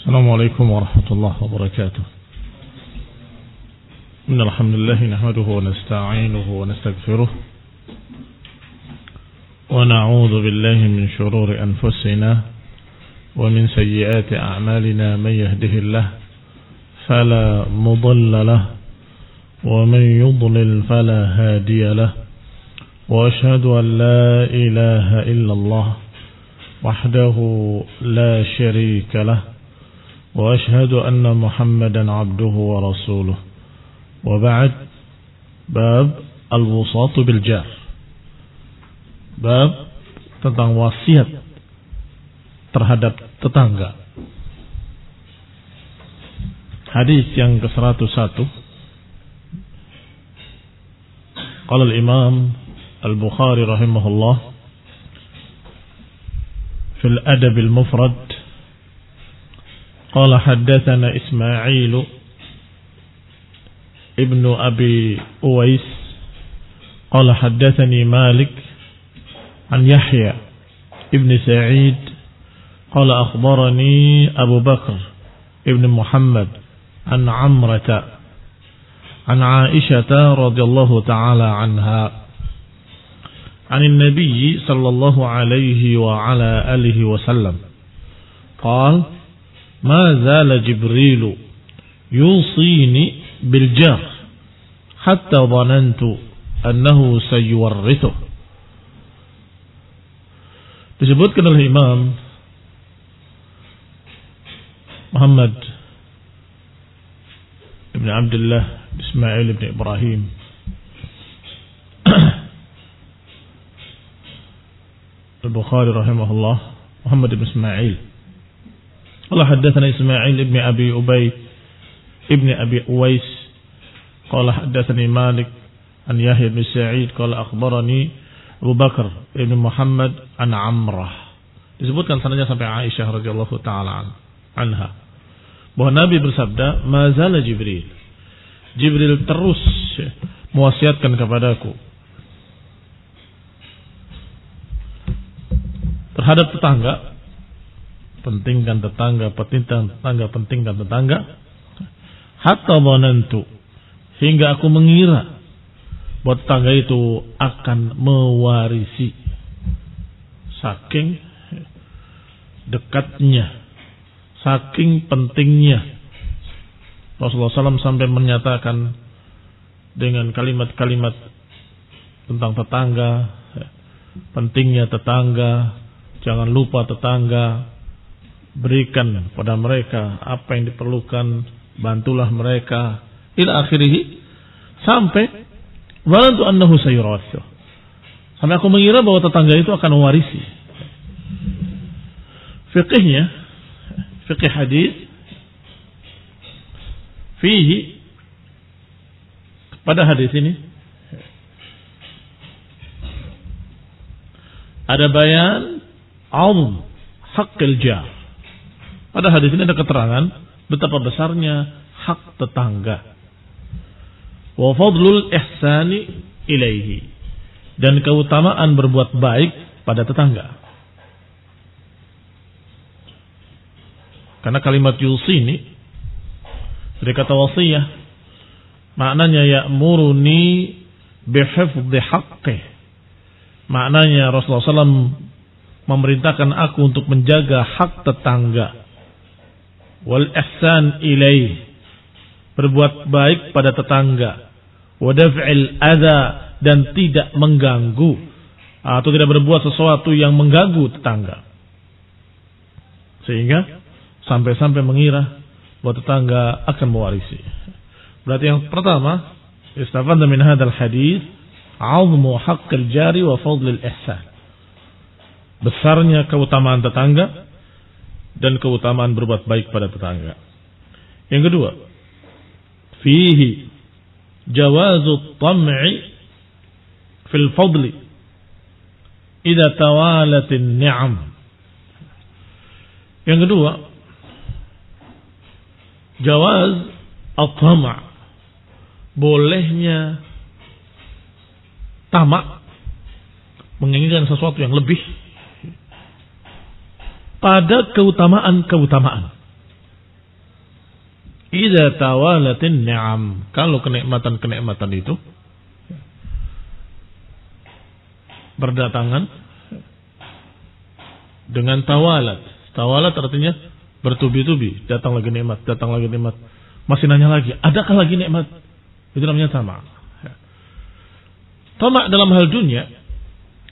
السلام عليكم ورحمة الله وبركاته. إن الحمد لله نحمده ونستعينه ونستغفره ونعوذ بالله من شرور أنفسنا ومن سيئات أعمالنا. من يهده الله فلا مضل له ومن يضلل فلا هادي له، وأشهد أن لا إله إلا الله وحده لا شريك له، وأشهد أن محمدا عبده ورسوله. وبعد، باب الوصاة بالجار، bab tentang wasiat terhadap tetangga. Hadis yang ke-101, qala al-Imam al-Bukhari rahimahullah fil Adab al-Mufrad, qala haddatsana Ismail ibn Abi Uwais qala haddatsani Malik an Yahya ibn Sa'id qala akhbarani Abu Bakr ibn Muhammad an Amrata an Aisyah radhiyallahu ta'ala anha an an-nabiy sallallahu alaihi wa ala alihi wa sallam qala ma zala Jibril yusini bil jar hatta dhanantu annahu sayuwarrithu. Disebutkan oleh Imam Muhammad ibn Abdullah Ismail ibn Ibrahim al-Bukhari rahimahullah, Muhammad ibn Ismail qala haddatsana Ismail ibn Abi Ubay ibn Abi Uwais qala haddatsani Malik an Yahya ibn Sa'id qala akhbarani Abu Bakar ibn Muhammad an Amrah. Disebutkan sanadnya sampai Aisyah radhiyallahu taala anha bahwa Nabi bersabda, ma zala Jibril, Jibril terus mewasiatkan kepadaku terhadap tetangga, pentingkan tetangga, pentingkan tetangga, hatta dhanantu, hingga aku mengira bahwa tetangga itu akan mewarisi. Saking dekatnya, saking pentingnya, Rasulullah SAW sampai menyatakan dengan kalimat-kalimat tentang tetangga, pentingnya tetangga, jangan lupa tetangga, berikan pada mereka apa yang diperlukan, bantulah mereka, ila akhirih, sampai walantu annahu sayurawathu, sampai aku mengira bahwa tetangga itu akan mewarisi. Fiqihnya, fiqih hadis, fihi, pada hadis ini ada bayan azm haqqil jar. Pada hadis ini ada keterangan betapa besarnya hak tetangga, wa fadlul ihsani ilaihi, dan keutamaan berbuat baik pada tetangga. Karena kalimat yusini dari kata wasiyah, maknanya ya'muruni bihifdhi haqqih, maknanya Rasulullah SAW memerintahkan aku untuk menjaga hak tetangga, wal ihsan ilaih, berbuat baik pada tetangga, wa daf'il adza, dan tidak mengganggu atau tidak berbuat sesuatu yang mengganggu tetangga, sehingga sampai-sampai mengira bahwa tetangga akan mewarisi. Berarti yang pertama, istafadna min hadzal hadis 'azmu haqqil jari wa fadlil ihsan, besarnya keutamaan tetangga dan keutamaan berbuat baik pada tetangga. Yang kedua, fihi jawazu tam'i fil fadli idza tawalatin ni'am. Yang kedua, jawaz at-tam', bolehnya tamak, menginginkan sesuatu yang lebih pada keutamaan-keutamaan. idza tawalatin ni'am, kalau kenikmatan-kenikmatan itu berdatangan dengan tawalat. Tawalat artinya bertubi-tubi, datang lagi nikmat, datang lagi nikmat. Masih nanya lagi, adakah lagi nikmat? Itu namanya tamak. Tamak dalam hal dunia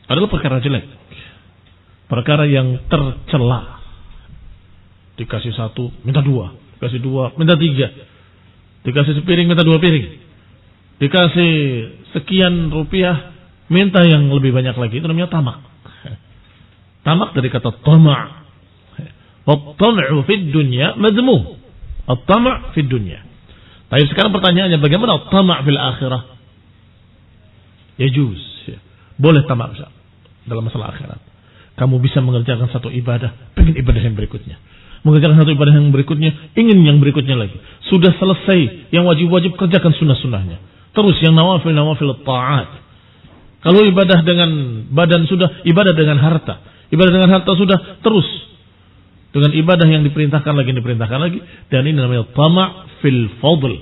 adalah perkara jelek. Perkara yang tercela. Dikasih satu, minta dua. Dikasih dua, minta tiga. Dikasih sepiring, minta dua piring. Dikasih sekian rupiah, minta yang lebih banyak lagi. Itu namanya tamak. Tamak dari kata tamak. At-tam'u fid dunya madhmum. At-tam' fid dunya. Tapi sekarang pertanyaannya, bagaimana at-tam' fil akhirah? Yajuz. Boleh tamak dalam masalah akhirat. Kamu bisa mengerjakan satu ibadah, pengen ibadah yang berikutnya. Mengerjakan satu ibadah yang berikutnya, ingin yang berikutnya lagi. Sudah selesai yang wajib-wajib, kerjakan sunnah-sunnahnya. Terus yang nawafil ta'at. Kalau ibadah dengan badan sudah, ibadah dengan harta. Ibadah dengan harta sudah, terus dengan ibadah yang diperintahkan lagi. Dan ini namanya tama' fil fadl.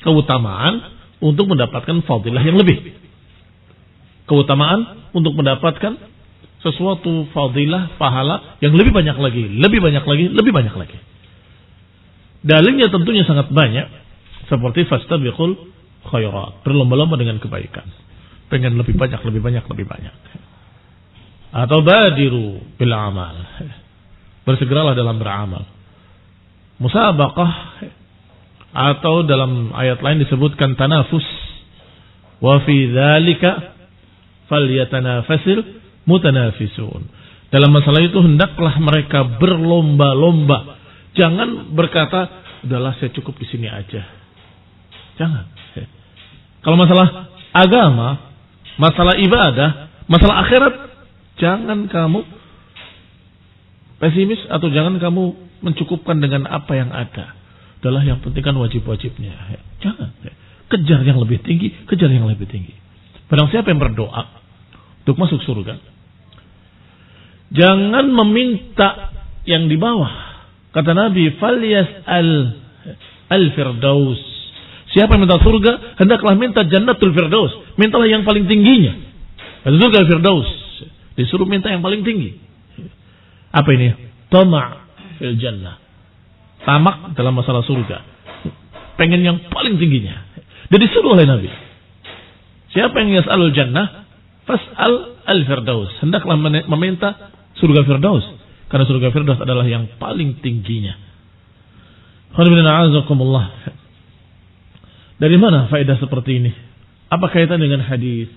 Keutamaan untuk mendapatkan fadilah yang lebih. Keutamaan untuk mendapatkan sesuatu fadilah, pahala yang lebih banyak lagi. Dalilnya tentunya sangat banyak. Seperti fastabiqul khairat. Berlomba-lomba dengan kebaikan. Pengen lebih banyak. Atau badiru bil amal. Bersegeralah dalam beramal. Musabaqah, atau dalam ayat lain disebutkan tanafus. Wa fi dzalika falyatanafasil mutanafisun. Dalam masalah itu hendaklah mereka berlomba-lomba. Jangan berkata, udahlah saya cukup di sini aja. Jangan. Kalau masalah agama, masalah ibadah, masalah akhirat, jangan kamu pesimis atau jangan kamu mencukupkan dengan apa yang ada. Adalah yang penting kan wajib-wajibnya. Jangan. Kejar yang lebih tinggi. Barang siapa yang berdoa untuk masuk surga, jangan meminta yang di bawah. Kata Nabi, falyas'al al-firdaus. Siapa yang minta surga, hendaklah minta jannatul firdaus. Mintalah yang paling tingginya. Surga al-firdaus. Disuruh minta yang paling tinggi. Apa ini? Tama' fil jannah. Tamak dalam masalah surga. Pengen yang paling tingginya. Dan disuruh oleh Nabi. Siapa yang yas'alul jannah, fas'al al-firdaus. Hendaklah meminta surga firdaus. Karena surga firdaus adalah yang paling tingginya. Dari mana faedah seperti ini? Apa kaitan dengan hadis?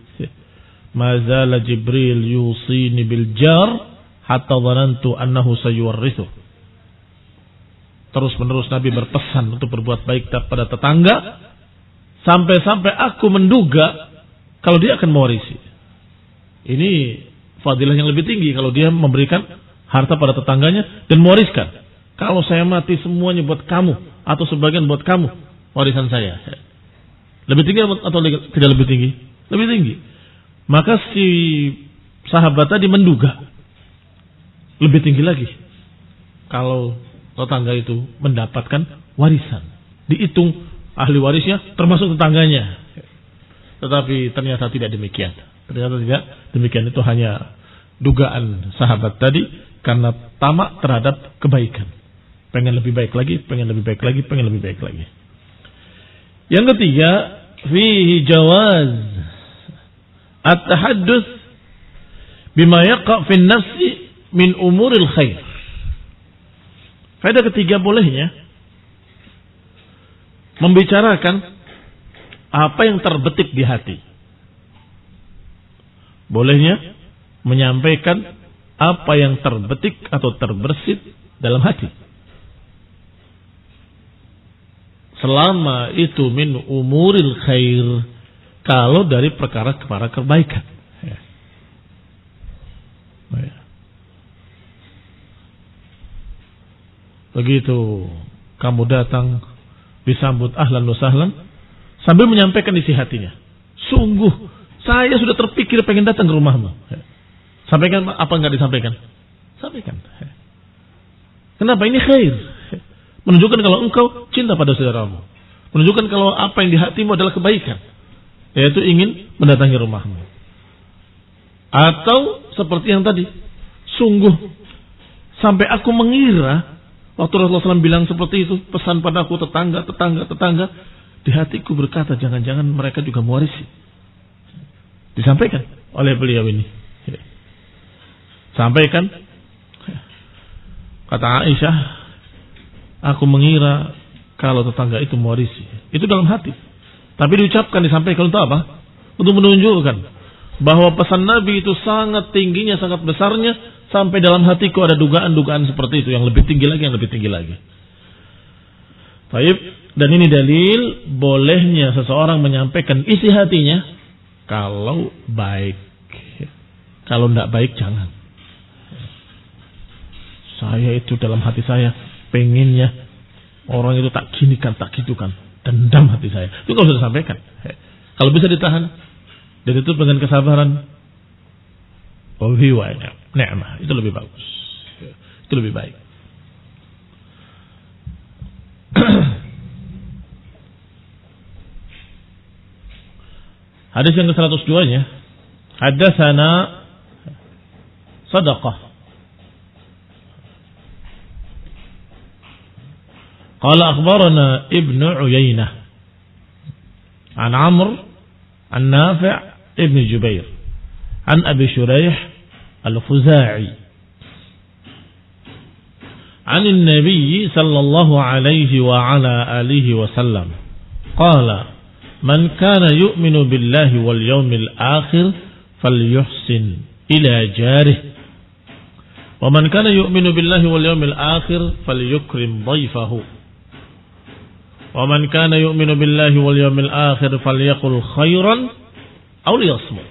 Mazala Jibril yusini bil jar hatta dhanantu annahu sayuwarrithu. Terus-menerus Nabi berpesan untuk berbuat baik pada tetangga sampai-sampai aku menduga kalau dia akan mewarisi. Ini fadilah yang lebih tinggi kalau dia memberikan harta pada tetangganya dan mewariskan. Kalau saya mati semuanya buat kamu atau sebagian buat kamu, warisan saya. Lebih tinggi atau tidak lebih tinggi? Lebih tinggi. Maka si sahabat tadi menduga lebih tinggi lagi kalau tetangga itu mendapatkan warisan. Dihitung ahli warisnya termasuk tetangganya. Tetapi ternyata tidak demikian. Itu hanya dugaan sahabat tadi karena tamak terhadap kebaikan. Pengen lebih baik lagi. Yang ketiga, fihi jawaz at-tahadduts bima yaqa' fi an-nafsi min umuril khair. Faedah ketiga, bolehnya membicarakan apa yang terbetik di hati. Bolehnya menyampaikan apa yang terbetik atau terbersit dalam hati. Selama itu min umuril khair, kalau dari perkara-perkara kebaikan. Begitu kamu datang disambut ahlan wa sahlan sambil menyampaikan isi hatinya. Sungguh saya sudah terpikir pengen datang ke rumahmu. Sampaikan apa enggak disampaikan? Sampaikan. Kenapa? Ini khair. Menunjukkan kalau engkau cinta pada saudaramu. Menunjukkan kalau apa yang di hatimu adalah kebaikan, yaitu ingin mendatangi rumahmu. Atau seperti yang tadi, sungguh sampai aku mengira waktu Rasulullah SAW bilang seperti itu, pesan padaku tetangga, di hatiku berkata jangan-jangan mereka juga mewarisi. Disampaikan oleh beliau ini. Sampaikan, kata Aisyah, aku mengira kalau tetangga itu mewarisi. Itu dalam hati. Tapi diucapkan, disampaikan untuk apa? Untuk menunjukkan bahwa pesan Nabi itu sangat tingginya, sangat besarnya, sampai dalam hatiku ada dugaan-dugaan seperti itu, yang lebih tinggi lagi. Baik, dan ini dalil bolehnya seseorang menyampaikan isi hatinya kalau baik. Kalau tidak baik jangan. Saya itu dalam hati saya pengennya orang itu tak gini kan, tak gitu kan, dendam hati saya. Itu kalau sudah sampaikan. Kalau bisa ditahan, ditutup dengan kesabaran, ni'mah, itu lebih bagus. Itu lebih baik. Hadis yang ke-102-nya, hadatsana sadaqah. Qala akhbarana Ibnu Uyainah an Amr an Nafi' ibn Jubair an Abi Shuraih al-Khuza'i an an-nabiy sallallahu alaihi wa ala alihi wa sallam qala man kana yu'minu billahi wal yawmil akhir falyuhsin ila jarih wa man kana yu'minu billahi wal yawmil akhir falyukrim dhayfahu wa man kana yu'minu billahi wal yawmil akhir falyaqul khairan aw liyasmut.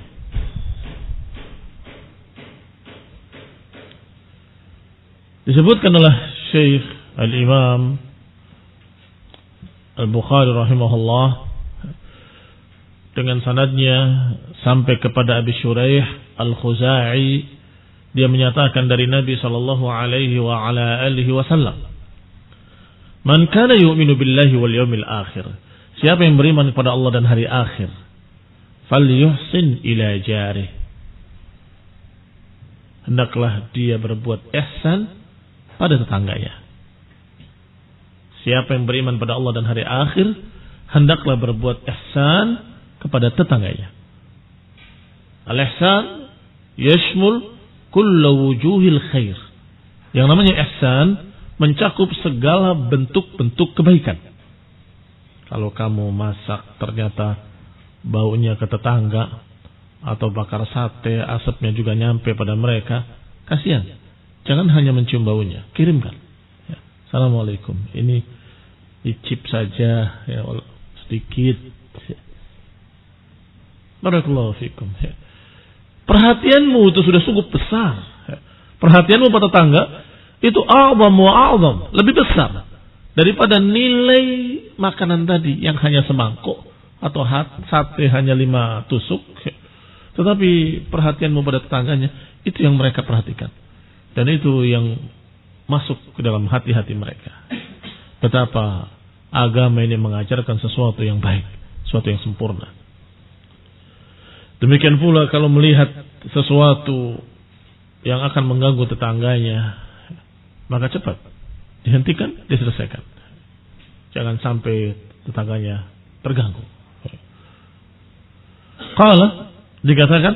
Disebutkan oleh Syekh Al-Imam Al-Bukhari rahimahullah dengan sanadnya sampai kepada Abi Shuraih Al-Khuza'i, dia menyatakan dari Nabi sallallahu alaihi wa ala alihi wasallam, man kana yu'minu billahi wal yawmil akhir, siapa yang beriman kepada Allah dan hari akhir, falyuhsin ila jarih, hendaklah dia berbuat ihsan pada tetangganya. Siapa yang beriman pada Allah dan hari akhir, hendaklah berbuat ihsan kepada tetangganya. Al-ihsan yashmul kullu wujuhil khair. Yang namanya ihsan mencakup segala bentuk-bentuk kebaikan. Kalau kamu masak ternyata baunya ke tetangga, atau bakar sate asapnya juga nyampe pada mereka, kasihan. Jangan hanya mencium baunya, kirimkan. Ya. Assalamualaikum, ini icip saja ya, sedikit. Barakallahu fikum. Ya. Perhatianmu itu sudah cukup besar. Ya. Perhatianmu pada tetangga itu a'zam wa a'zam, lebih besar daripada nilai makanan tadi yang hanya semangkuk atau sate hanya 5 tusuk. Tetapi perhatianmu pada tetangganya itu yang mereka perhatikan, dan itu yang masuk ke dalam hati-hati mereka. Betapa agama ini mengajarkan sesuatu yang baik, sesuatu yang sempurna. Demikian pula kalau melihat sesuatu yang akan mengganggu tetangganya, maka cepat dihentikan, diselesaikan. Jangan sampai tetangganya terganggu. Qala, dikatakan,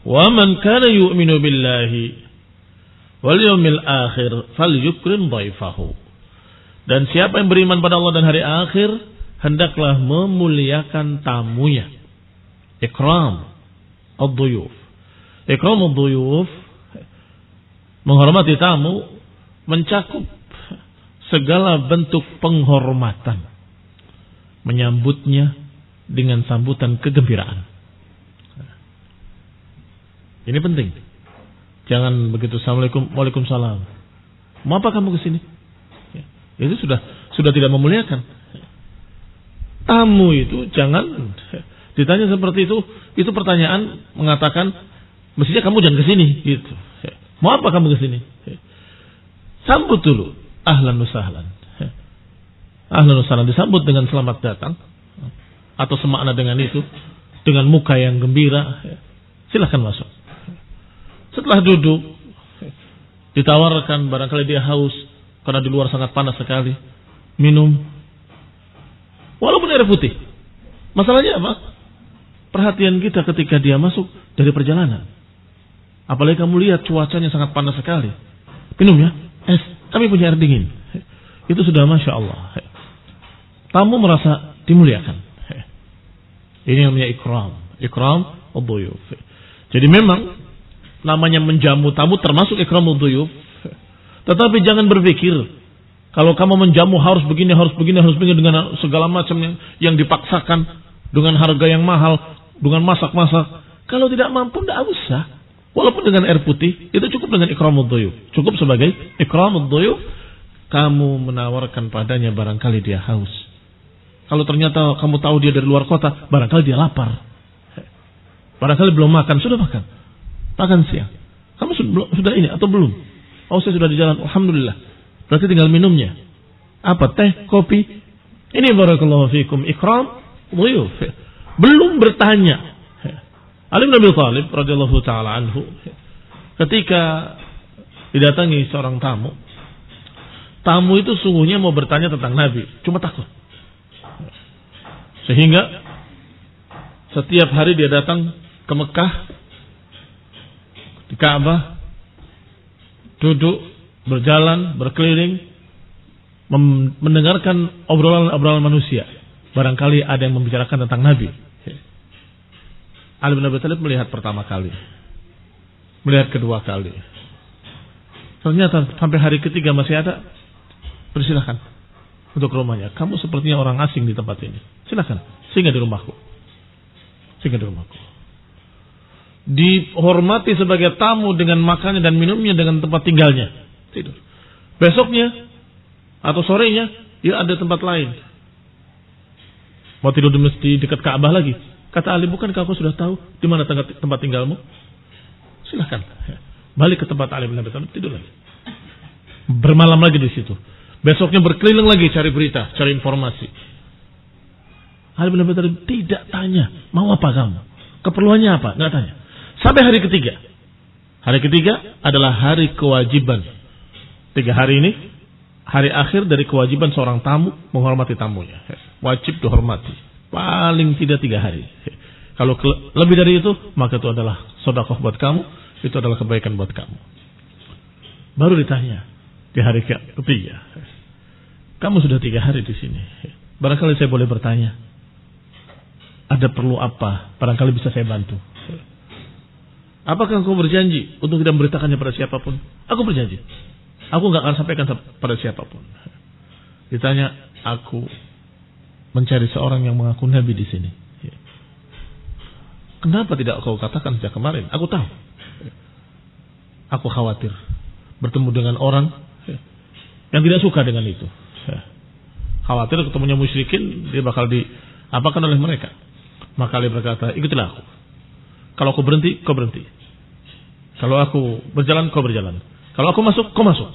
wa man kana yu'minu billahi wal yawmil akhir falyukrim dhaifahu. Dan siapa yang beriman pada Allah dan hari akhir, hendaklah memuliakan tamunya. Ikram ad-dhuyuf. Ikram ad-dhuyuf, menghormati tamu, mencakup segala bentuk penghormatan, menyambutnya dengan sambutan kegembiraan. Ini penting. Jangan begitu, assalamualaikum, waalaikumsalam, mau apa kamu kesini? Ya, itu sudah tidak memuliakan. Tamu itu jangan ditanya seperti itu. Itu pertanyaan mengatakan mestinya kamu jangan kesini gitu. Mau apa kamu kesini? Sambut dulu. ahlan wa sahlan. Ahlan wa sahlan, disambut dengan selamat datang atau semakna dengan itu, dengan muka yang gembira. Silahkan masuk. Setelah duduk, ditawarkan, barangkali dia haus karena di luar sangat panas sekali, minum walaupun air putih. Masalahnya apa? Perhatian kita ketika dia masuk dari perjalanan. Apalagi kamu lihat cuacanya sangat panas sekali, minum ya es, kami punya air dingin. Itu sudah Masya Allah. Tamu merasa dimuliakan. Ini namanya ikram ad-duyuf. Jadi memang namanya menjamu tamu termasuk ikram ad-duyuf. Tetapi jangan berpikir kalau kamu menjamu harus begini dengan segala macam yang dipaksakan, dengan harga yang mahal, dengan masak-masak. Kalau tidak mampu tidak usah. Walaupun dengan air putih itu cukup dengan ikram ad-duyuf. Cukup sebagai ikram ad-duyuf. Kamu menawarkan padanya barangkali dia haus. Kalau ternyata kamu tahu dia dari luar kota, barangkali dia lapar. Barangkali belum makan, sudah makan. Makan siang. Kamu sudah ini atau belum? Oh, saya sudah di jalan. Alhamdulillah. Berarti tinggal minumnya. Apa? Teh, kopi. Ini barakallahu fikum ikram dhuyuf. Belum bertanya. Ali bin Abi Thalib radhiyallahu taala anhu ketika didatangi seorang tamu. Tamu itu sungguhnya mau bertanya tentang Nabi, cuma takut. Sehingga setiap hari dia datang ke Mekah, di Ka'bah, duduk, berjalan, berkeliling, mendengarkan obrolan manusia. Barangkali ada yang membicarakan tentang Nabi. Ali bin Abi Thalib melihat pertama kali, melihat kedua kali. Ternyata sampai hari ketiga masih ada. Persilahkan untuk rumahnya. Kamu sepertinya orang asing di tempat ini. Silakan, singgah di rumahku. Singgah di rumahku. Dihormati sebagai tamu dengan makannya dan minumnya, dengan tempat tinggalnya. Tidur. Besoknya atau sorenya dia ada tempat lain. Mau tidur di masjid dekat Ka'bah lagi. Kata Ali, bukankah kau sudah tahu di mana tempat tinggalmu? Silakan. Balik ke tempat Ali bin Abi Thalib, tidur lagi. Bermalam lagi di situ. Besoknya berkeliling lagi cari berita, cari informasi. Ali bin Abi Thalib tidak tanya, mau apa kamu? Keperluannya apa? Enggak tanya. Sampai hari ketiga. Hari ketiga adalah hari kewajiban. 3 hari ini, hari akhir dari kewajiban seorang tamu menghormati tamunya. Wajib dihormati. Paling tidak 3 hari. Kalau lebih dari itu, maka itu adalah sedekah buat kamu. Itu adalah kebaikan buat kamu. Baru ditanya di hari ketiga. Kamu sudah 3 hari di sini. Barangkali saya boleh bertanya. Ada perlu apa? Barangkali bisa saya bantu. Apakah engkau berjanji untuk tidak memberitakannya pada siapapun? Aku berjanji. Aku nggak akan sampaikan pada siapapun. Ditanya, aku mencari seorang yang mengaku Nabi di sini. Kenapa tidak kau katakan sejak kemarin? Aku tahu. Aku khawatir bertemu dengan orang yang tidak suka dengan itu. Khawatir ketemunya musyrikin, dia bakal diapakan oleh mereka. Maka dia berkata, ikutilah aku. Kalau aku berhenti, kau berhenti. Kalau aku berjalan, kau berjalan. Kalau aku masuk, kau masuk.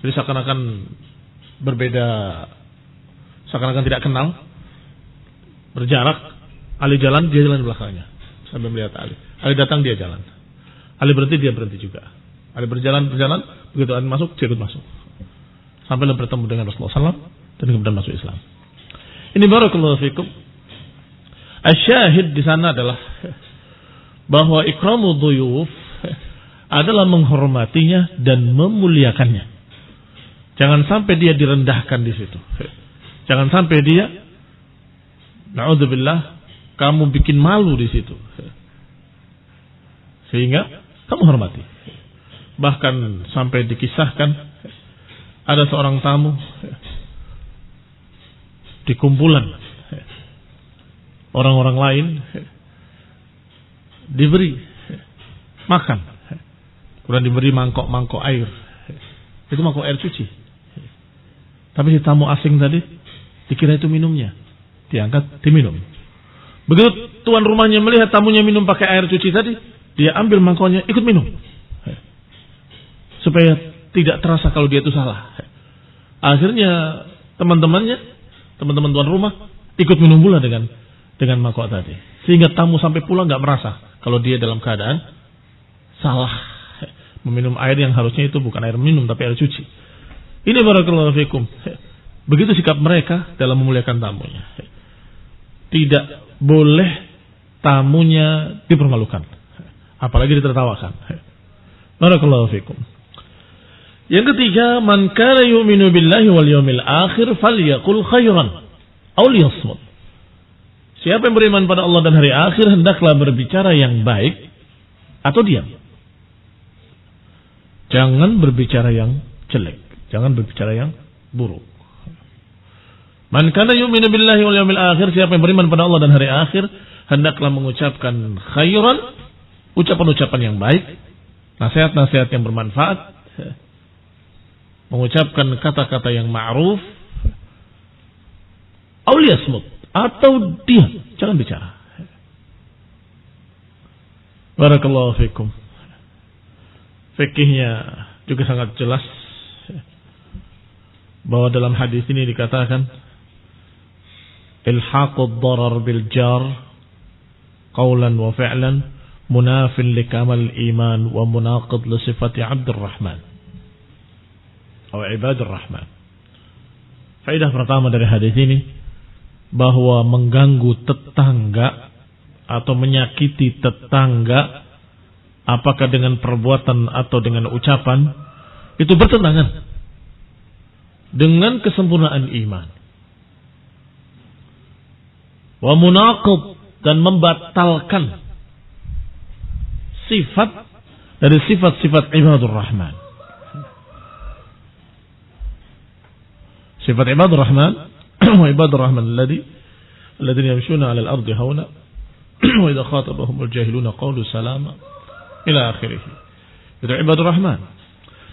Jadi seakan-akan berbeda, seakan-akan tidak kenal, berjarak. Ali jalan, dia jalan di belakangnya sambil melihat Ali. Ali datang, dia jalan. Ali berhenti, dia berhenti juga. Ali berjalan, begitu Ali masuk, dia ikut masuk. Sampai bertemu dengan Rasulullah SAW dan kemudian masuk Islam. Ini barakallahu fikum. Asyahid di sana adalah bahwa ikramu dhuyuf adalah menghormatinya dan memuliakannya. Jangan sampai dia direndahkan di situ. Jangan sampai dia, na'udzubillah, kamu bikin malu di situ. Sehingga kamu hormati. Bahkan sampai dikisahkan ada seorang tamu di kumpulan orang-orang lain diberi makan, kemudian diberi mangkok-mangkok air. Itu mangkok air cuci. Tapi si tamu asing tadi dikira itu minumnya, diangkat diminum. Begitu tuan rumahnya melihat tamunya minum pakai air cuci tadi, dia ambil mangkoknya ikut minum. Supaya tidak terasa kalau dia itu salah. Akhirnya teman-teman tuan rumah ikut minum pula dengan mangkok tadi. Sehingga tamu sampai pulang nggak merasa kalau dia dalam keadaan salah meminum air yang harusnya itu bukan air minum tapi air cuci. Ini barakallahu fikum. Begitu sikap mereka dalam memuliakan tamunya. Tidak boleh tamunya dipermalukan, apalagi ditertawakan. Barakallahu fikum. Yang ketiga, man kana yu'minu billahi wal yawmil akhir falyaqul khairan aw liyasmut. Siapa yang beriman pada Allah dan hari akhir hendaklah berbicara yang baik atau diam. Jangan berbicara yang jelek, jangan berbicara yang buruk. Man kana yu'minu billahi wal yawmil akhir, siapa yang beriman pada Allah dan hari akhir hendaklah mengucapkan khairan, ucapan-ucapan yang baik, nasihat-nasihat yang bermanfaat, mengucapkan kata-kata yang ma'ruf, aw liyasmut, atau diam, jangan bicara. Barakallahu fikum. Fikihnya juga sangat jelas bahwa dalam hadis ini dikatakan ilhaqud darar bil jar qawlan wa fi'lan munafin li kamal iman wa munaqid li sifati Abdur Rahman atau Ibadur Rahman. Faedah pertama dari hadis ini bahwa mengganggu tetangga atau menyakiti tetangga apakah dengan perbuatan atau dengan ucapan itu bertentangan dengan kesempurnaan iman. Wa munaqid, dan membatalkan sifat dari sifat-sifat Ibadur Rahman. Sifat Ibadur Rahman wa Ibadur Rahman alladhina yamshuna 'ala al-ardi hauna wa idha khatabahumul jahiluna qalu salama ila akhirih. Itu Ibadur Rahman.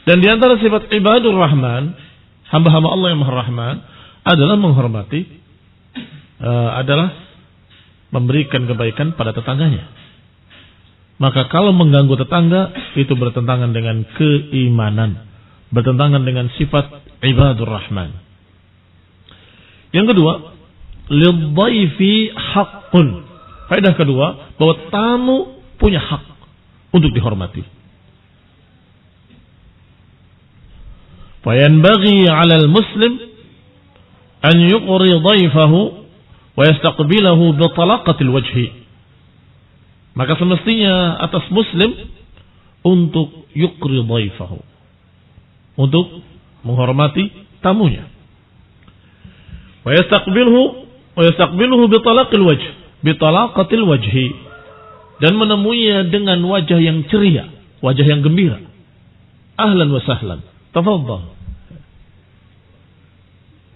Dan di antara sifat Ibadur Rahman, hamba-hamba Allah yang Maha Rahman, adalah menghormati, adalah memberikan kebaikan pada tetangganya. Maka kalau mengganggu tetangga itu bertentangan dengan keimanan, bertentangan dengan sifat Ibadur Rahman. Yang kedua, lidhaifi haqqun. Faedah kedua, bahwa tamu punya hak untuk dihormati. Fayanbaghi 'alal muslim an yuqri dhaifahu wa yastaqbilahu bi talaqatil wajhi. Maka semestinya atas muslim untuk yuqri dhaifahu, untuk menghormati tamunya. Wa yastaqbiluhu bi talaqil wajh, bi talaqatil wajhi, dan menemuinya dengan wajah yang ceria, wajah yang gembira. Ahlan wa sahlan, tafadhal.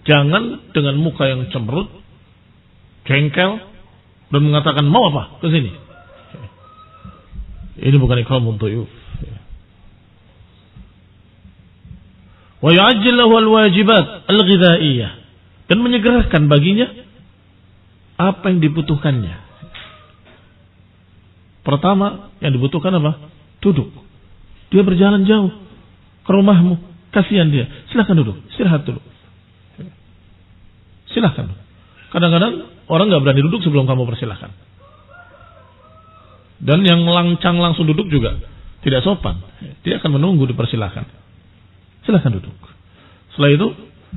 Jangan dengan muka yang cemberut, jengkel, dan mengatakan mau apa ke sini. Ini bukan ikramun dhuyuf. Wa yu'ajjil lahu al-wajibat al-ghidhaiyah, dan menyegerakan baginya apa yang dibutuhkannya. Pertama yang dibutuhkan apa? Duduk. Dia berjalan jauh ke rumahmu, kasihan dia. Silakan duduk, istirahat dulu. Silakan. Kadang-kadang orang nggak berani duduk sebelum kamu persilahkan. Dan yang lancang langsung duduk juga tidak sopan. Dia akan menunggu dipersilahkan. Silakan duduk. Setelah itu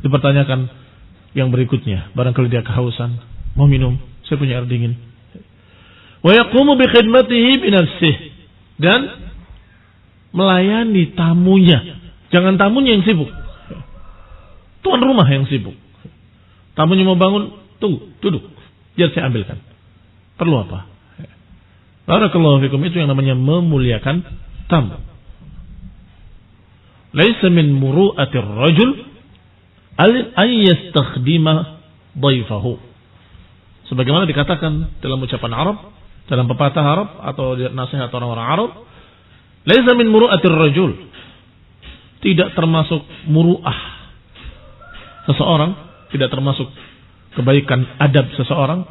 dipertanyakan yang berikutnya. Barangkali dia kehausan, mau minum, saya punya air dingin. Wa yaqumu bi khidmatihi bi nafsihi, dan melayani tamunya. Jangan tamunya yang sibuk. Tuan rumah yang sibuk. Tamunya mau bangun, tunggu, duduk, biar saya ambilkan. Perlu apa? Barakallahu fikum, itu yang namanya memuliakan tamu. Laisa min muru'atir rajul an yastakhdima dhaifahu. Sebagaimana dikatakan dalam ucapan Arab, dalam pepatah Arab atau nasihat orang-orang Arab, laisa min muru'atir rajul, tidak termasuk muru'ah seseorang, tidak termasuk kebaikan adab seseorang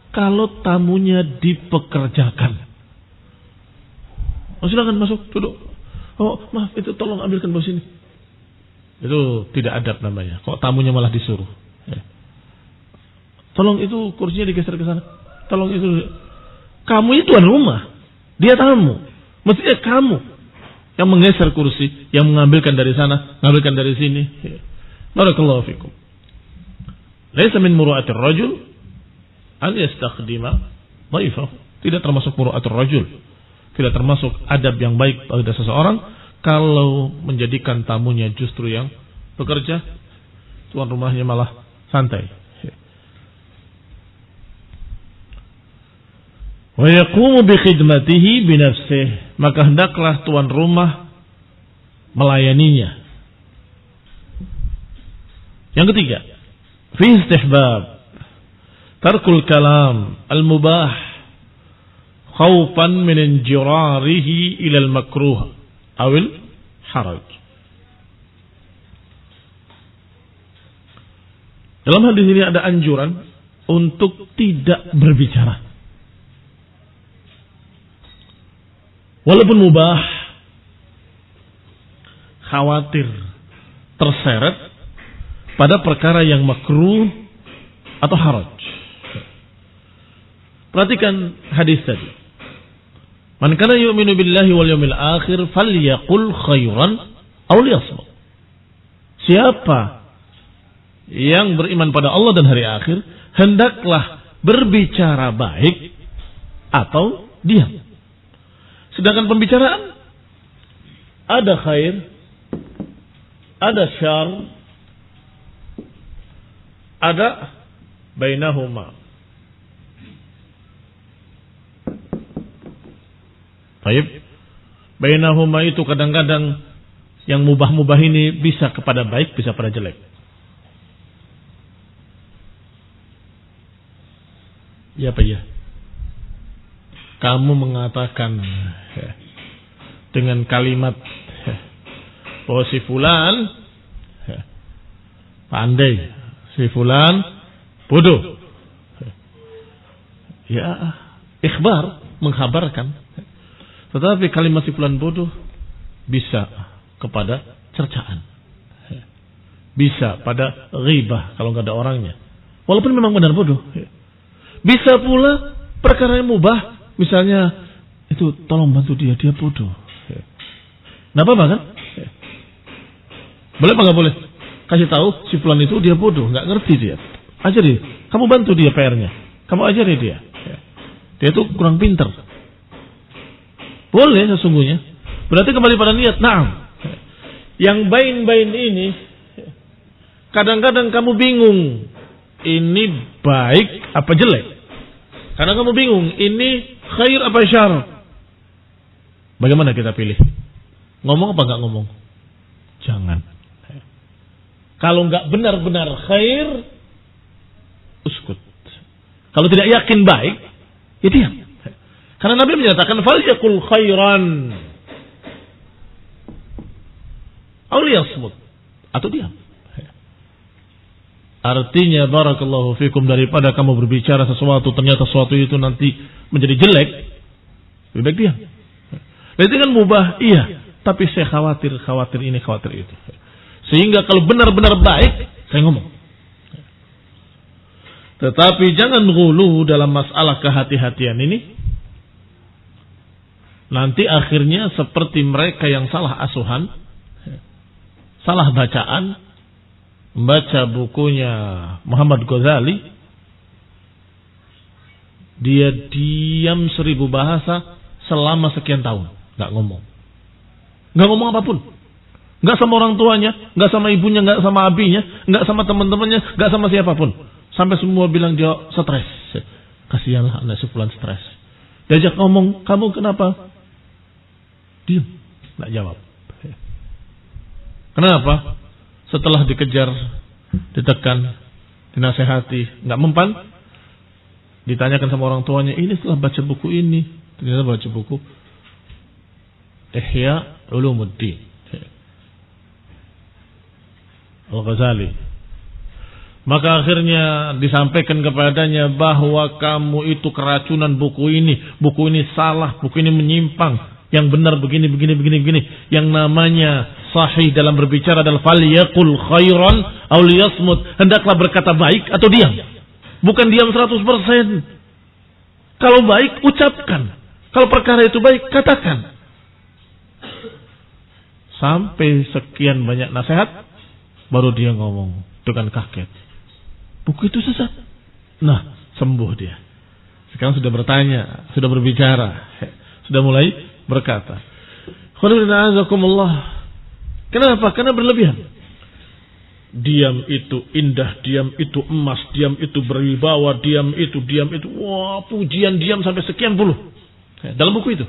kalau tamunya dipekerjakan. Oh, silakan masuk, duduk. Oh, maaf, itu tolong ambilkan bos ini. Itu tidak adab namanya. Kok tamunya malah disuruh? Ya. Tolong itu kursinya digeser ke sana. Tolong itu. Kamu itu tuan rumah. Dia tamu. Mestinya kamu yang menggeser kursi, yang mengambilkan dari sana, mengambilkan dari sini. Ya. Barakallahu fikum. Laisa min muru'atir rajul an yastakhdima dhaifahu. Tidak termasuk muru'atir rajul. Tidak termasuk adab yang baik pada seseorang kalau menjadikan tamunya justru yang bekerja, tuan rumahnya malah santai. Wa yaqumu bi khidmatihi bi nafsihi, maka hendaklah tuan rumah melayaninya. Yang ketiga, fi istihbab tarkul kalam al-mubah khaufan min injirarihi ila al-makruh awil haraj. Dalam hadis ini ada anjuran untuk tidak berbicara. Walaupun mubah, khawatir terseret pada perkara yang makruh atau haraj. Perhatikan hadis tadi. Man kana yu'minu billahi wal yawmil akhir falyaqul khairan aw liyasmut. Siapa yang beriman pada Allah dan hari akhir, hendaklah berbicara baik atau diam. Sedangkan pembicaraan ada khair, ada syar, ada bainahuma. Baik, bainahuma itu kadang-kadang yang mubah-mubah ini bisa kepada baik, bisa pada jelek. Ya Pak ya. Kamu mengatakan dengan kalimat bahwa si fulan pandai, si fulan bodoh. Ya, ikhbar, mengkhabarkan. Tetapi kalimat si fulan bodoh bisa kepada cercaan. Bisa pada ghibah kalau nggak ada orangnya. Walaupun memang benar bodoh. Bisa pula perkara yang mubah. Misalnya, itu tolong bantu dia bodoh. Nggak apa-apa kan? Boleh apa nggak boleh? Kasih tahu si fulan itu dia bodoh, nggak ngerti dia. Ajari, kamu bantu dia PR-nya. Kamu ajari dia. Dia itu kurang pinter. Boleh sesungguhnya. Berarti kembali pada niat. Naam. Yang bain-bain ini, kadang-kadang kamu bingung. Ini baik apa jelek? Karena kamu bingung. Ini khair apa syar? Bagaimana kita pilih? Ngomong apa nggak ngomong? Jangan. Kalau nggak benar-benar khair, uskut. Kalau tidak yakin baik, ya diam. Karena Nabi menyatakan falyakul khairan aw liyasmut, atau diam. Artinya barakallahu fikum, daripada kamu berbicara sesuatu ternyata sesuatu itu nanti menjadi jelek, lebih baik diam. Itu kan mubah, iya, tapi saya khawatir ini, khawatir itu. Sehingga kalau benar-benar baik, saya ngomong. Tetapi jangan ghulu dalam masalah kehati-hatian ini. Nanti akhirnya seperti mereka yang salah asuhan, salah bacaan, membaca bukunya Muhammad Ghazali, dia diam 1000 bahasa selama sekian tahun, nggak ngomong apapun, nggak sama orang tuanya, nggak sama ibunya, nggak sama abinya, nggak sama teman-temannya, nggak sama siapapun, sampai semua bilang dia stres. Kasihanlah anak sepulan stres. Diajak ngomong, kamu kenapa? Diam, nggak jawab. Kenapa? Setelah dikejar, ditekan, dinasehati, nggak mempan, ditanyakan sama orang tuanya, ini setelah baca buku ini, ternyata baca buku Ihya Ulumuddin Al-Ghazali. Maka akhirnya disampaikan kepadanya bahwa kamu itu keracunan buku ini salah, buku ini menyimpang. Yang benar begini. Yang namanya sahih dalam berbicara adalah falyaqul khairan aw liyasmut. Hendaklah berkata baik atau diam. Bukan diam 100%. Kalau baik ucapkan. Kalau perkara itu baik katakan. Sampai sekian banyak nasihat baru dia ngomong dengan kaget. Buku itu sesat. Nah, sembuh dia. Sekarang sudah bertanya, sudah berbicara, sudah mulai berkata. Kenapa? Karena berlebihan. Diam itu indah, diam itu emas, diam itu berwibawa, diam itu. Wah, pujian diam sampai sekian puluh. Dalam buku itu.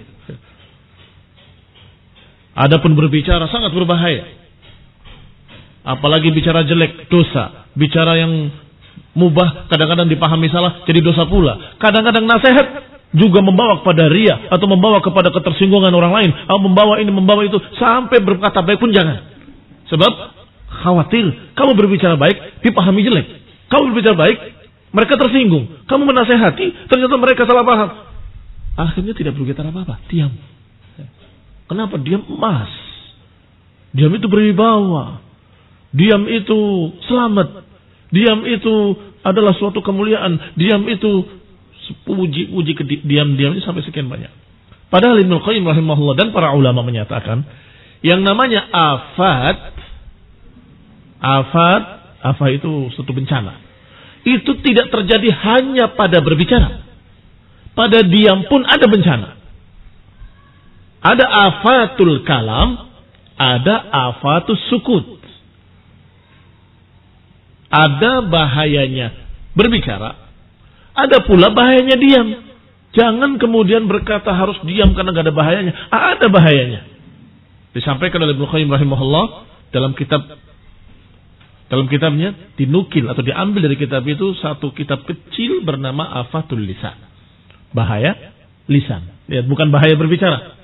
Adapun berbicara sangat berbahaya. Apalagi bicara jelek, dosa. Bicara yang mubah kadang-kadang dipahami salah jadi dosa pula. Kadang-kadang nasihat juga membawa kepada riya atau membawa kepada ketersinggungan orang lain, atau membawa ini membawa itu, sampai berkata baik pun jangan. Sebab khawatir kamu berbicara baik dipahami jelek. Kamu berbicara baik mereka tersinggung. Kamu menasehati ternyata mereka salah paham. Akhirnya tidak berbicara apa-apa, diam. Kenapa? Diam emas. Diam itu berwibawa. Diam itu selamat. Diam itu adalah suatu kemuliaan. Diam itu puji diam-diam ini sampai sekian banyak. Padahal Ibnu Qayyim rahimahullah dan para ulama menyatakan yang namanya afat itu suatu bencana. Itu tidak terjadi hanya pada berbicara. Pada diam pun ada bencana. Ada afatul kalam, ada afatus sukut. Ada bahayanya berbicara, ada pula bahayanya diam. Jangan kemudian berkata harus diam karena gak ada bahayanya. Ada bahayanya. Disampaikan oleh Ibnu Qayyim rahimahullah dalam kitabnya dinukil atau diambil dari kitab itu satu kitab kecil bernama Afatul Lisan. Bahaya lisan. Lihat, bukan bahaya berbicara.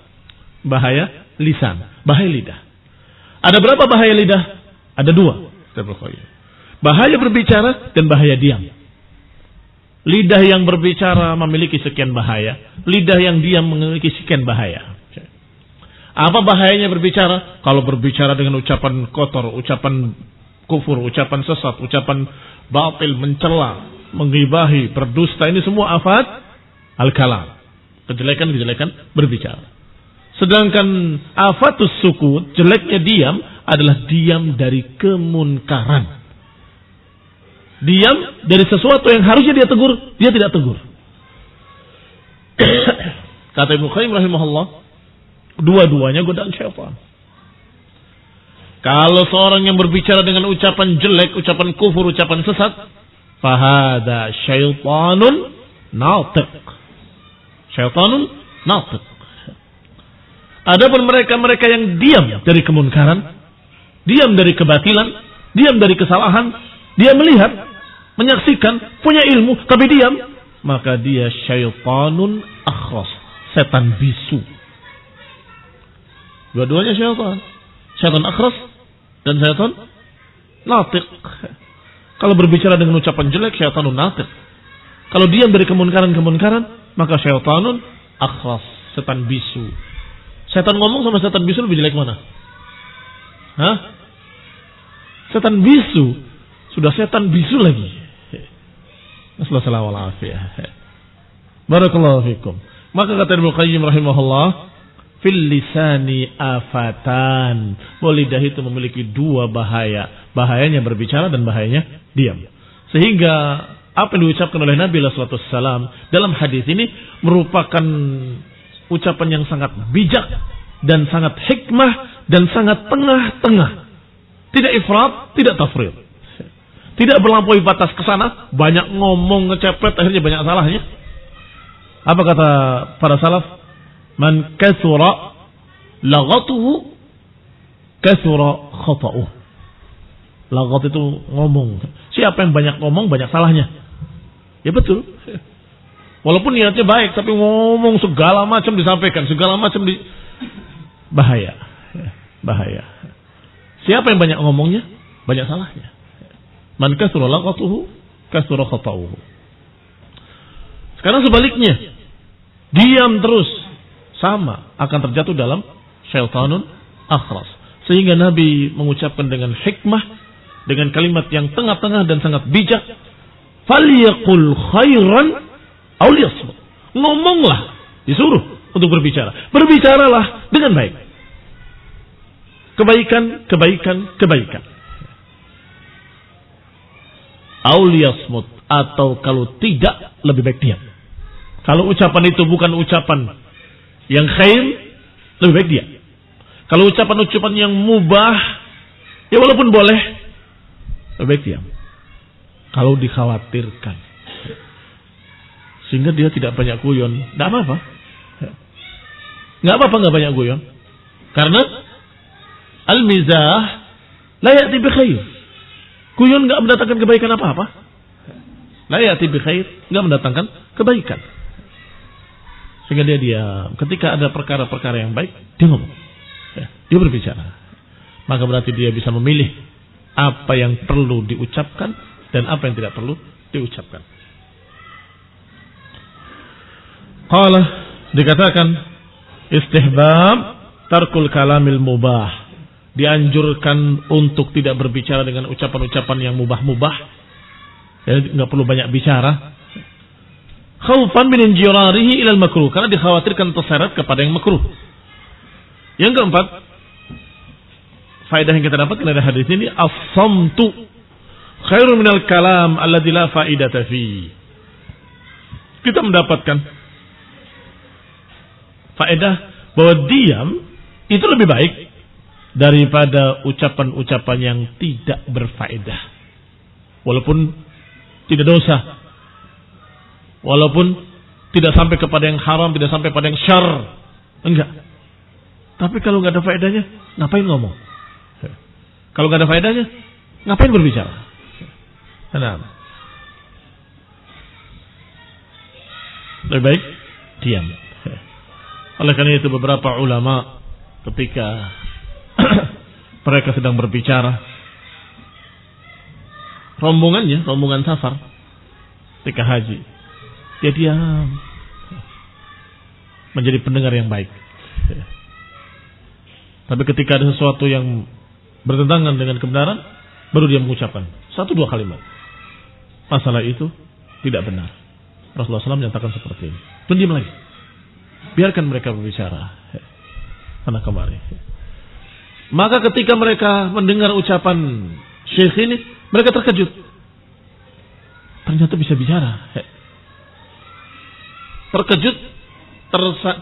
Bahaya lisan, bahaya lidah. Ada berapa bahaya lidah? Ada 2. Bahaya berbicara dan bahaya diam. Lidah yang berbicara memiliki sekian bahaya. Lidah yang diam memiliki sekian bahaya. Apa bahayanya berbicara? Kalau berbicara dengan ucapan kotor, ucapan kufur, ucapan sesat, ucapan batil, mencela, menggibahi, berdusta, ini semua afat al-kalam. Kejelekan-kejelekan berbicara. Sedangkan afatus sukut, jeleknya diam, adalah diam dari kemunkaran. Diam dari sesuatu yang harusnya dia tegur, dia tidak tegur. Kata Ibnu Qayyim rahimahullah, dua-duanya godaan syaitan. Kalau seorang yang berbicara dengan ucapan jelek, ucapan kufur, ucapan sesat, fahada syaitanun natiq. Syaitanun natiq. Adapun mereka-mereka yang diam dari kemunkaran, diam dari kebatilan, diam dari kesalahan, dia melihat, menyaksikan, punya ilmu, tapi diam, maka dia syaitanun akhras, setan bisu. Dua-duanya syaitan. Syaitan akhras dan syaitan natiq. Kalau berbicara dengan ucapan jelek, syaitanun natiq. Kalau diam dari kemunkaran-kemunkaran, maka syaitanun akhras, setan bisu. Setan ngomong sama setan bisu lebih jelek mana? Hah? Setan bisu. Sudah setan bisu lagi. Nasallallahu alaihi wasallam. Barakallahu fikum. Maka kata Ibnu Qayyim rahimahullah, fil lisani afatan. Lidah itu memiliki 2 bahaya. Bahayanya berbicara dan bahayanya diam. Sehingga apa yang diucapkan oleh Nabi sallallahu alaihi wasallam dalam hadis ini merupakan ucapan yang sangat bijak dan sangat hikmah dan sangat tengah-tengah. Tidak ifrat, tidak tafrid. Tidak berlampaui batas ke sana, banyak ngomong, ngecepet, akhirnya banyak salahnya. Apa kata para salaf? Man kathura laghatuhu kathura khata'uh. Laghat itu ngomong. Siapa yang banyak ngomong, banyak salahnya. Ya betul. Walaupun niatnya baik, tapi ngomong segala macam disampaikan, segala macam bahaya. Bahaya. Siapa yang banyak ngomongnya, banyak salahnya. Man kathura laghatuhu kathura khata'uhu. Sekarang sebaliknya, diam terus, sama akan terjatuh dalam syaitanun akhras, Sehingga Nabi mengucapkan dengan hikmah, dengan kalimat yang tengah-tengah dan sangat bijak, falyaqul khairan aw liyasmut. Ngomonglah, disuruh untuk berbicara. Berbicaralah dengan baik. Kebaikan, kebaikan, kebaikan. Aw liyasmut, atau kalau tidak lebih baik diam. Kalau ucapan itu bukan ucapan yang khair, lebih baik diam. Kalau ucapan-ucapan yang mubah, ya walaupun boleh, lebih baik diam. Kalau dikhawatirkan, sehingga dia tidak banyak guyon, tidak apa-apa. Nggak apa-apa nggak banyak guyon, karena al-mizah la ya'ti bi khair. Guyon nggak mendatangkan kebaikan apa-apa. La ya'ti bi khair, nggak mendatangkan kebaikan. Sehingga dia diam. Ketika ada perkara-perkara yang baik, dia ngomong. Dia berbicara. Maka berarti dia bisa memilih apa yang perlu diucapkan dan apa yang tidak perlu diucapkan. Qala, dikatakan istihbab tarkul kalamil mubah. Dianjurkan untuk tidak berbicara dengan ucapan-ucapan yang mubah-mubah. Jadi nggak perlu banyak bicara. Khaufan min injirarihi ilal makruh, karena dikhawatirkan terseret kepada yang makruh. Yang keempat, faedah yang kita dapat dari hadis ini, as-samtu khairun minal kalam alladzi la faidata fi. Kita mendapatkan faedah bahwa diam itu lebih baik daripada ucapan-ucapan yang tidak berfaedah. Walaupun tidak dosa, walaupun tidak sampai kepada yang haram, tidak sampai pada yang syarr, enggak. Tapi kalau nggak ada faedahnya, ngapain ngomong? Kalau nggak ada faedahnya, ngapain berbicara? Nah, lebih baik diam. Oleh karena itu beberapa ulama ketika mereka sedang berbicara, rombongan safar ketika haji, dia diam, menjadi pendengar yang baik. Tapi ketika ada sesuatu yang bertentangan dengan kebenaran, baru dia mengucapkan 1-2 kalimat. Masalah itu tidak benar. Rasulullah SAW menyatakan seperti ini. Dan diam lagi. Biarkan mereka berbicara. Mana kemari. Maka ketika mereka mendengar ucapan syekh ini, mereka terkejut. Ternyata bisa bicara. Terkejut.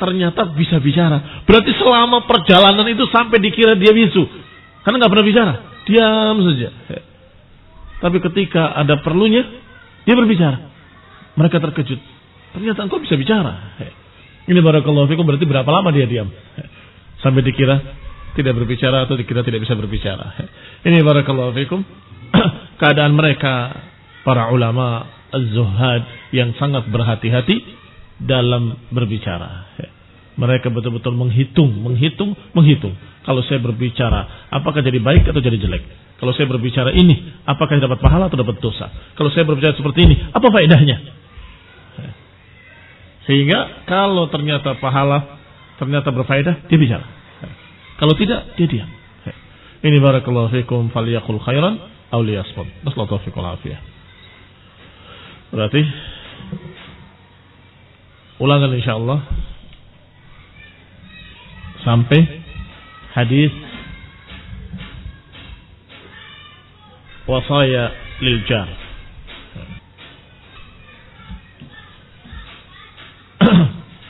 Ternyata bisa bicara. Berarti selama perjalanan itu sampai dikira dia bisu, karena nggak pernah bicara, diam saja. Tapi ketika ada perlunya, dia berbicara. Mereka terkejut. Ternyata engkau bisa bicara. Ini barakallahu fikum, berarti berapa lama dia diam? Sampai dikira tidak berbicara atau dikira tidak bisa berbicara. Ini barakallahu fikum keadaan mereka para ulama az-zuhad yang sangat berhati-hati dalam berbicara. Mereka betul-betul menghitung. Kalau saya berbicara, apakah jadi baik atau jadi jelek? Kalau saya berbicara ini, apakah dapat pahala atau dapat dosa? Kalau saya berbicara seperti ini, apa faedahnya? Sehingga kalau ternyata pahala, ternyata berfaedah, dia bicara. Kalau tidak, dia diam. Ini barakallahu fikum, falyaqul khairan aw liyasmut. Nasallahu taufiq wal afiyah. Berarti ulangan insyaallah sampai hadis wasaya lil jar.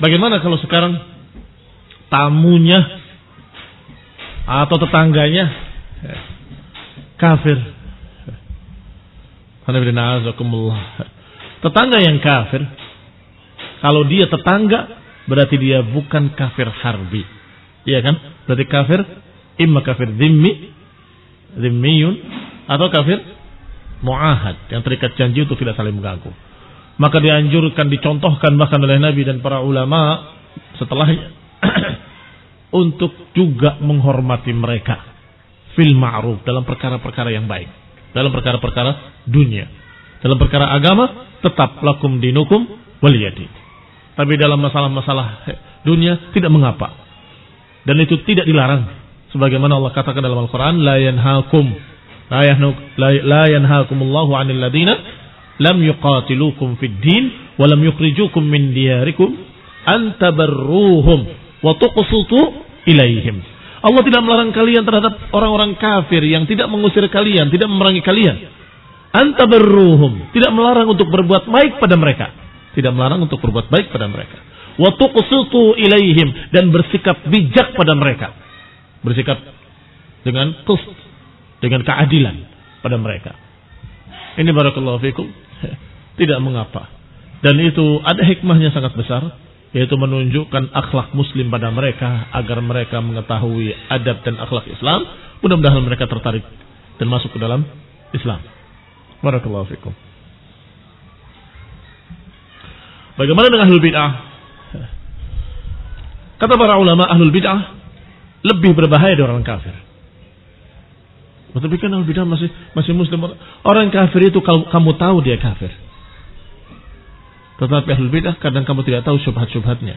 Bagaimana kalau sekarang tamunya atau tetangganya kafir? Tetangga yang kafir, kalau dia tetangga, berarti dia bukan kafir harbi. Iya kan? Berarti kafir, imma kafir zimmiyun, atau kafir mu'ahad, yang terikat janji untuk tidak saling mengganggu. Maka dianjurkan, dicontohkan bahkan oleh Nabi dan para ulama setelahnya untuk juga menghormati mereka fil ma'ruf, dalam perkara-perkara yang baik, dalam perkara-perkara dunia. Dalam perkara agama tetap lakum dinukum waliyadin. Tapi dalam masalah-masalah dunia tidak mengapa. Dan itu tidak dilarang Sebagaimana Allah katakan dalam Al-Quran, la yanhaakumullahu 'anil ladina lam yuqatilukum fid din wa lam yukhrijukum min diyarikum an tabarruhum wa tuqsitu ilaihim. Allah tidak melarang kalian terhadap orang-orang kafir yang tidak mengusir kalian, tidak memerangi kalian. An tabarruhum, tidak melarang untuk berbuat baik pada mereka. Tidak melarang untuk berbuat baik pada mereka. Wa tuqsitu ilaihim, dan bersikap bijak pada mereka. Bersikap dengan qist, dengan keadilan pada mereka. Ini barakallahu fikum. Tidak mengapa. Dan itu ada hikmahnya sangat besar, yaitu menunjukkan akhlak muslim pada mereka agar mereka mengetahui adab dan akhlak Islam. Mudah-mudahan mereka tertarik dan masuk ke dalam Islam. Barakallahu fikum. Bagaimana dengan ahlul bid'ah? Kata para ulama, ahlul bid'ah lebih berbahaya dari orang kafir. Tapi kan ahlul bid'ah masih muslim. Orang kafir itu kalau kamu tahu dia kafir. Tetapi ahlul bid'ah kadang kamu tidak tahu syubhat-syubhatnya.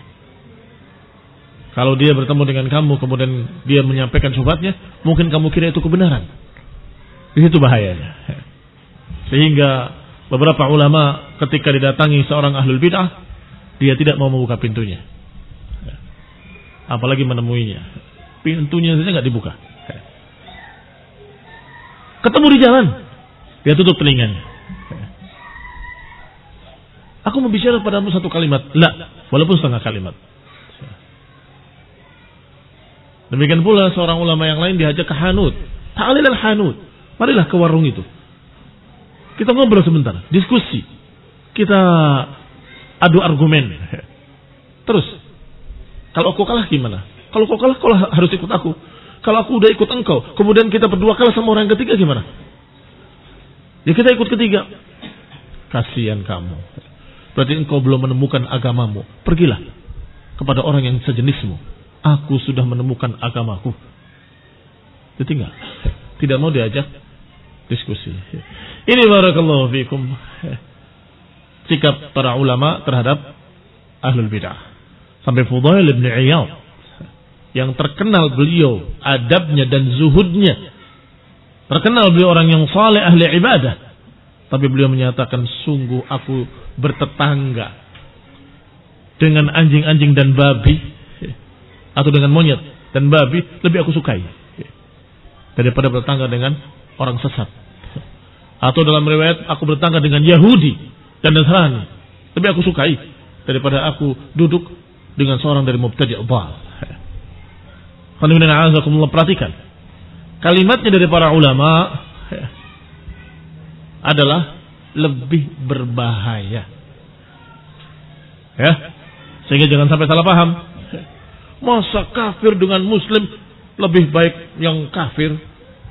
Kalau dia bertemu dengan kamu kemudian dia menyampaikan syubhatnya, mungkin kamu kira itu kebenaran. Di situ bahayanya. Sehingga beberapa ulama ketika didatangi seorang ahlul bid'ah, dia tidak mau membuka pintunya. Apalagi menemuinya. Pintunya saja nggak dibuka. Ketemu di jalan, dia tutup telinganya. Aku membicara padamu satu kalimat, walaupun setengah kalimat. Demikian pula seorang ulama yang lain diajak ke hanut. Ta'alil al-hanut. Marilah ke warung itu. Kita ngobrol sebentar, diskusi. Kita adu argumen. Terus, kalau aku kalah gimana? Kalau kau kalah, kau harus ikut aku. Kalau aku udah ikut engkau, kemudian kita berdua kalah sama orang ketiga gimana? Ya kita ikut ketiga. Kasihan kamu. Berarti engkau belum menemukan agamamu. Pergilah kepada orang yang sejenismu. Aku sudah menemukan agamaku. Ditinggal. Tidak mau diajak diskusi. Ini barakallahu fikum sikap para ulama terhadap ahlul bid'ah. Sampai Fudail bin Iyad yang terkenal beliau adabnya dan zuhudnya, terkenal beliau orang yang saleh ahli ibadah, tapi beliau menyatakan, sungguh aku bertetangga dengan anjing-anjing dan babi, atau dengan monyet dan babi, lebih aku sukai daripada bertetangga dengan orang sesat. Atau dalam riwayat, aku bertetangga dengan Yahudi dan Nasrani, lebih aku sukai daripada aku duduk dengan seorang dari mubtadi' dhal. Perhatikan kalimatnya dari para ulama adalah lebih berbahaya, ya, sehingga jangan sampai salah paham. Masa kafir dengan muslim lebih baik yang kafir?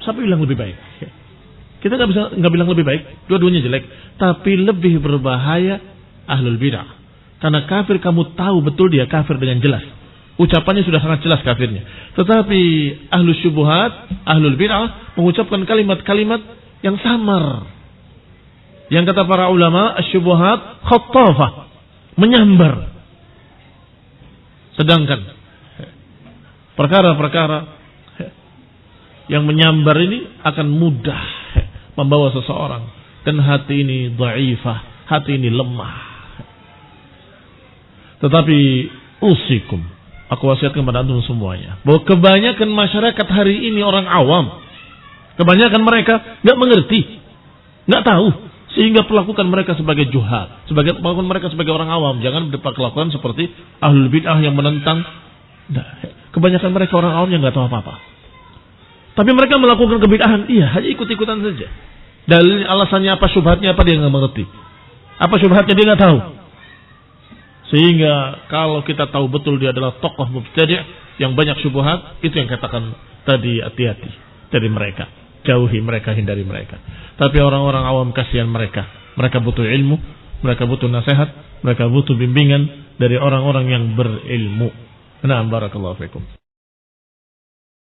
Siapa bilang lebih baik? Kita nggak bilang lebih baik, dua-duanya jelek, tapi lebih berbahaya ahlul bid'ah. Karena kafir kamu tahu betul dia kafir dengan jelas. Ucapannya sudah sangat jelas kafirnya. Tetapi ahlus syubuhat, ahlul bid'ah mengucapkan kalimat-kalimat yang samar. Yang kata para ulama, asyubuhat khattafah, menyambar. Sedangkan perkara-perkara yang menyambar ini akan mudah membawa seseorang, dan hati ini dhaifah, hati ini lemah. Tetapi usikum, aku wasiatkan kepada antum semuanya, bahwa kebanyakan masyarakat hari ini orang awam, kebanyakan mereka nggak mengerti, nggak tahu, sehingga perlakukan mereka sebagai juhal, perlakukan mereka sebagai orang awam. Jangan diperlakukan seperti ahlul bid'ah yang menentang. Kebanyakan mereka orang awam yang nggak tahu apa-apa, tapi mereka melakukan kebid'ahan, iya, hanya ikut-ikutan saja. Dalil alasannya apa, syubhatnya apa, dia nggak mengerti. Apa syubhatnya dia nggak tahu. Sehingga kalau kita tahu betul dia adalah tokoh mubtadi' yang banyak syubhat, itu yang katakan tadi, hati-hati dari mereka, jauhi mereka, hindari mereka. Tapi orang-orang awam, kasihan mereka. Mereka butuh ilmu, mereka butuh nasihat, mereka butuh bimbingan dari orang-orang yang berilmu. Nah, barakallahu fikum.